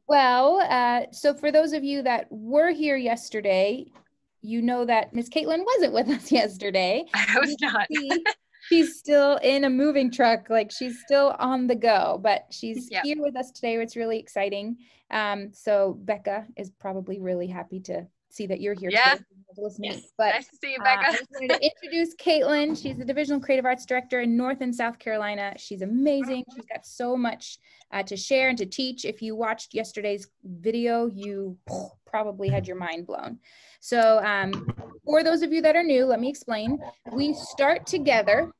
Well, so for those of you that were here yesterday, you know that Miss Caitlin wasn't with us yesterday. I was not. She's still in a moving truck, like she's still on the go, but she's Yep. here with us today. It's really exciting. So Becca is probably really happy to see that you're here today. Yes. But nice to see you, Becca. I just wanted to introduce Caitlin. She's the Divisional Creative Arts Director in North and South Carolina. She's amazing. She's got so much to share and to teach. If you watched yesterday's video, you probably had your mind blown. So for those of you that are new, let me explain. We start together,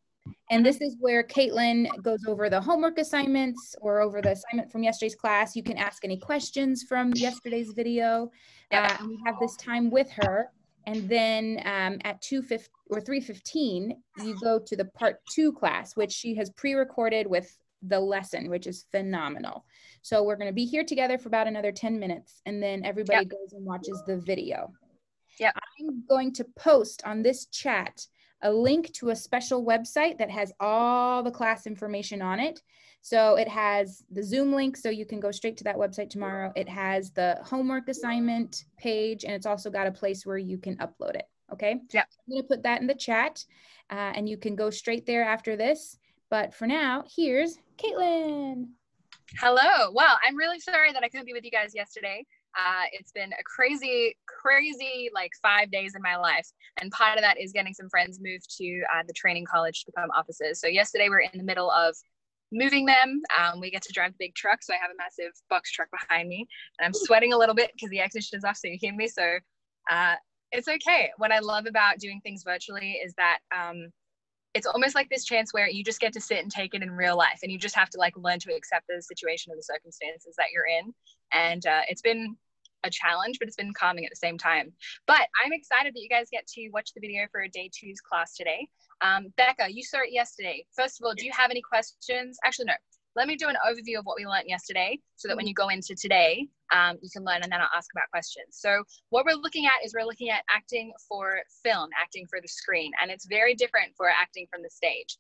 and this is where Caitlin goes over the homework assignments or over the assignment from yesterday's class. You can ask any questions from yesterday's video. And we have this time with her. And then at 2:15 or 3:15, you go to the part 2 class, which she has pre-recorded with the lesson, which is phenomenal. So we're going to be here together for about another 10 minutes, and then everybody goes and watches the video. I'm going to post on this chat a link to a special website that has all the class information on it. So it has the Zoom link, so you can go straight to that website tomorrow. It has the homework assignment page, and it's also got a place where you can upload it. Okay. Yeah. I'm going to put that in the chat, and you can go straight there after this. But for now, here's Caitlin. Hello. Well, I'm really sorry that I couldn't be with you guys yesterday. It's been a crazy like 5 days in my life. And part of that is getting some friends moved to the training college to become officers. So yesterday we're in the middle of moving them. We get to drive the big truck. So I have a massive box truck behind me, and I'm sweating a little bit because the air conditioner's off, so you hear me. So it's okay. What I love about doing things virtually is that it's almost like this chance where you just get to sit and take it in real life, and you just have to like learn to accept the situation and the circumstances that you're in. And it's been a challenge, but it's been calming at the same time. But I'm excited that you guys get to watch the video for day 2's class today. Becca, you saw it yesterday. First of all, do you have any questions? Actually, no. Let me do an overview of what we learned yesterday so that when you go into today, you can learn, and then I'll ask about questions. So what we're looking at is we're looking at acting for film, acting for the screen, and it's very different for acting from the stage.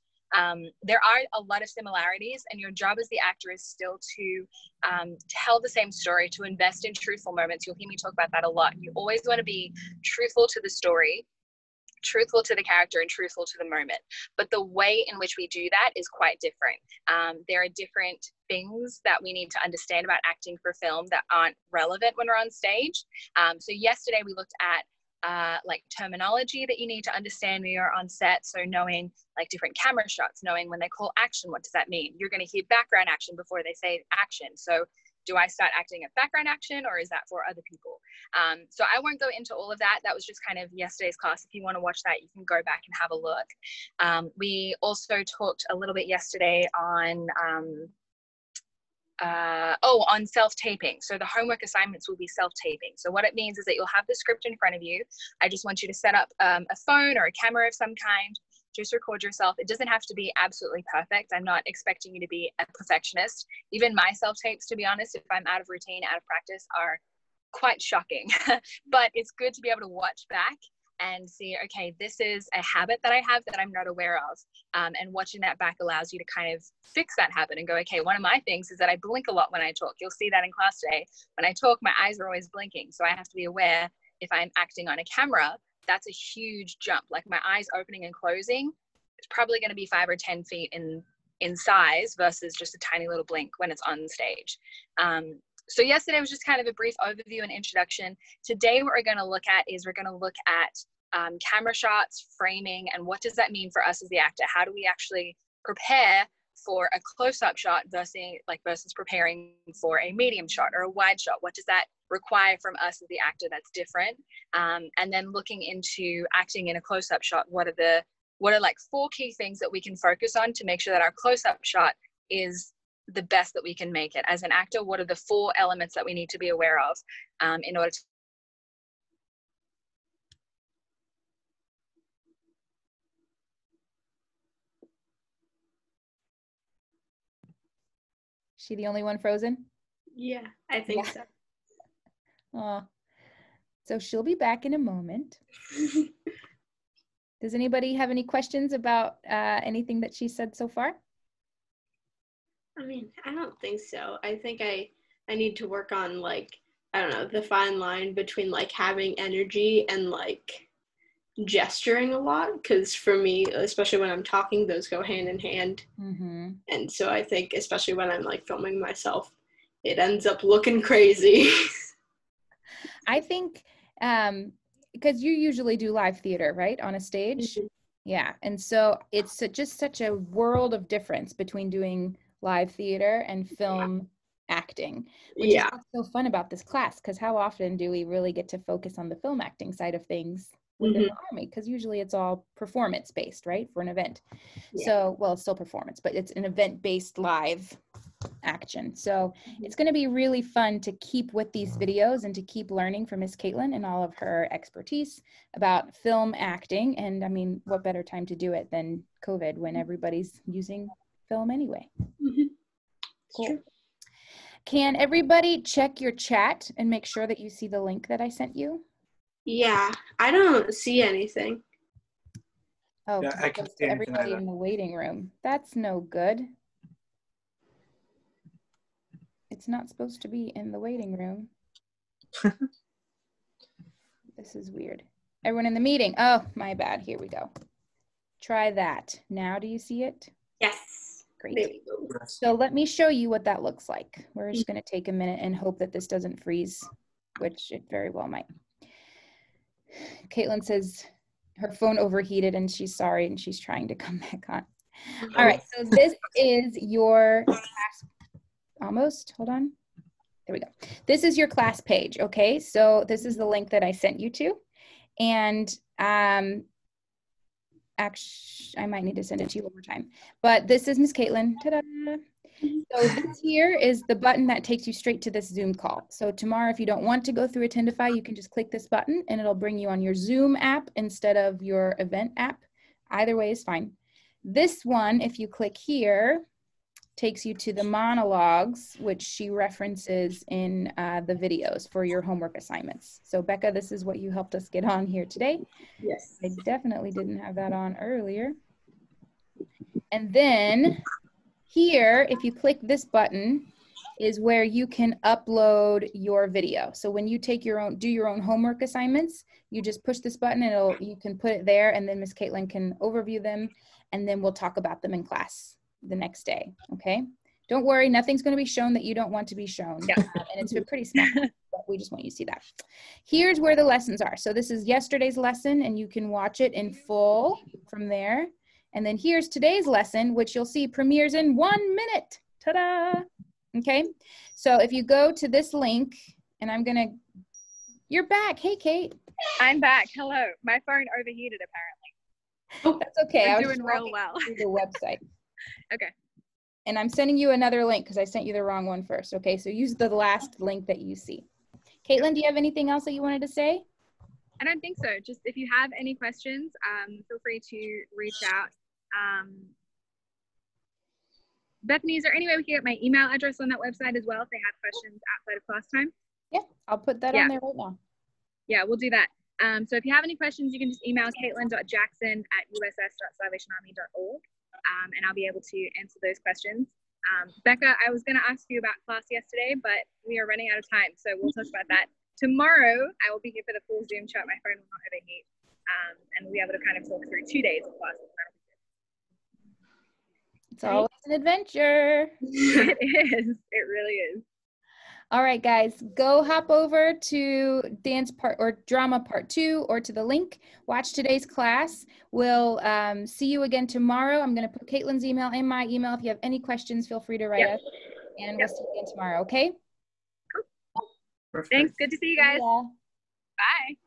There are a lot of similarities, and your job as the actor is still to tell the same story, to invest in truthful moments. You'll hear me talk about that a lot. You always want to be truthful to the story, truthful to the character, and truthful to the moment. But the way in which we do that is quite different. There are different things that we need to understand about acting for film that aren't relevant when we're on stage. So yesterday we looked at like terminology that you need to understand when you're on set. So knowing like different camera shots, knowing when they call action, what does that mean? You're going to hear background action before they say action. So do I start acting at background action, or is that for other people? So I won't go into all of that. That was just kind of yesterday's class. If you want to watch that, you can go back and have a look. We also talked a little bit yesterday on on self-taping. So the homework assignments will be self-taping. So what it means is that you'll have the script in front of you. I just want you to set up a phone or a camera of some kind. Just record yourself. It doesn't have to be absolutely perfect. I'm not expecting you to be a perfectionist. Even my self-tapes, to be honest, if I'm out of routine, out of practice, are quite shocking. But it's good to be able to watch back and see, okay, this is a habit that I have that I'm not aware of. And watching that back allows you to kind of fix that habit and go, okay, one of my things is that I blink a lot when I talk. You'll see that in class today. When I talk, my eyes are always blinking. So I have to be aware if I'm acting on a camera, that's a huge jump. Like my eyes opening and closing, it's probably going to be 5 or 10 feet in size versus just a tiny little blink when it's on stage. So yesterday was just kind of a brief overview and introduction. Today, what we're going to look at is we're going to look at camera shots, framing, and what does that mean for us as the actor? How do we actually prepare for a close-up shot versus preparing for a medium shot or a wide shot? What does that require from us as the actor that's different? And then looking into acting in a close-up shot, what are like 4 key things that we can focus on to make sure that our close-up shot is the best that we can make it as an actor? What are the 4 elements that we need to be aware of in order to She the only one frozen? Yeah, I think so. Oh, so she'll be back in a moment. Does anybody have any questions about anything that she said so far? I mean, I don't think so. I think I need to work on, like, I don't know, the fine line between like having energy and like gesturing a lot, because for me, especially when I'm talking, those go hand in hand. Mm-hmm. And so I think, especially when I'm like filming myself, it ends up looking crazy. I think because you usually do live theater, right, on a stage? Mhm. Yeah, and so it's just such a world of difference between doing live theater and film acting, which is what's so fun about this class, because how often do we really get to focus on the film acting side of things within the Army? Because usually it's all performance based, right, for an event. Yeah. So, well, it's still performance, but it's an event based live action. So it's going to be really fun to keep with these videos and to keep learning from Miss Caitlin and all of her expertise about film acting. And I mean, what better time to do it than COVID, when everybody's using film anyway? Cool. True. Can everybody check your chat and make sure that you see the link that I sent you? Yeah, I don't see anything. Oh, Yeah, I it can't goes see to anything everybody either. in the waiting room. That's no good. It's not supposed to be in the waiting room. This is weird. Everyone in the meeting. Oh, my bad. Here we go. Try that. Now, do you see it? Yes. Great. There we go. So let me show you what that looks like. We're just going to take a minute and hope that this doesn't freeze, which it very well might. Caitlin says her phone overheated and she's sorry and she's trying to come back on. All right, so this is your class. Almost, hold on. There we go. This is your class page, okay? So this is the link that I sent you to. And actually, I might need to send it to you one more time. But this is Miss Caitlin. Ta-da! So this here is the button that takes you straight to this Zoom call. So tomorrow, if you don't want to go through Attendify, you can just click this button and it'll bring you on your Zoom app instead of your event app. Either way is fine. This one, if you click here, takes you to the monologues, which she references in the videos for your homework assignments. So Becca, this is what you helped us get on here today. Yes. I definitely didn't have that on earlier. And then here, if you click this button, is where you can upload your video. So when you take your own, do your own homework assignments, you just push this button and you can put it there, and then Miss Caitlin can overview them, and then we'll talk about them in class the next day, okay? Don't worry, nothing's going to be shown that you don't want to be shown. Yeah. And it's a pretty small, but we just want you to see that. Here's where the lessons are. So this is yesterday's lesson, and you can watch it in full from there. And then here's today's lesson, which you'll see premieres in 1 minute. Ta-da! Okay, so if you go to this link, and I'm gonna, you're back. Hey, Kate. I'm back. Hello. My phone overheated apparently. Oh, that's okay. I'm I was doing just real walking well. through the website. Okay. And I'm sending you another link because I sent you the wrong one first. Okay, so use the last link that you see. Caitlin, do you have anything else that you wanted to say? I don't think so. Just if you have any questions, feel free to reach out. Bethany, is there any way we can get my email address on that website as well if they have questions outside of class time? Yeah, I'll put that on there right now. Yeah, we'll do that. So if you have any questions, you can just email caitlin.jackson@uss.salvationarmy.org, and I'll be able to answer those questions. Becca, I was going to ask you about class yesterday, but we are running out of time, so we'll talk about that. Tomorrow, I will be here for the full Zoom chat. My phone will not overheat, and we'll be able to kind of talk through 2 days of classes. It's always an adventure. It is. It really is. All right, guys, go hop over to dance part or drama part 2 or to the link. Watch today's class. We'll see you again tomorrow. I'm going to put Caitlin's email in my email. If you have any questions, feel free to write us. And we'll see you again tomorrow, okay? Cool. Thanks. Good to see you guys. Yeah. Bye.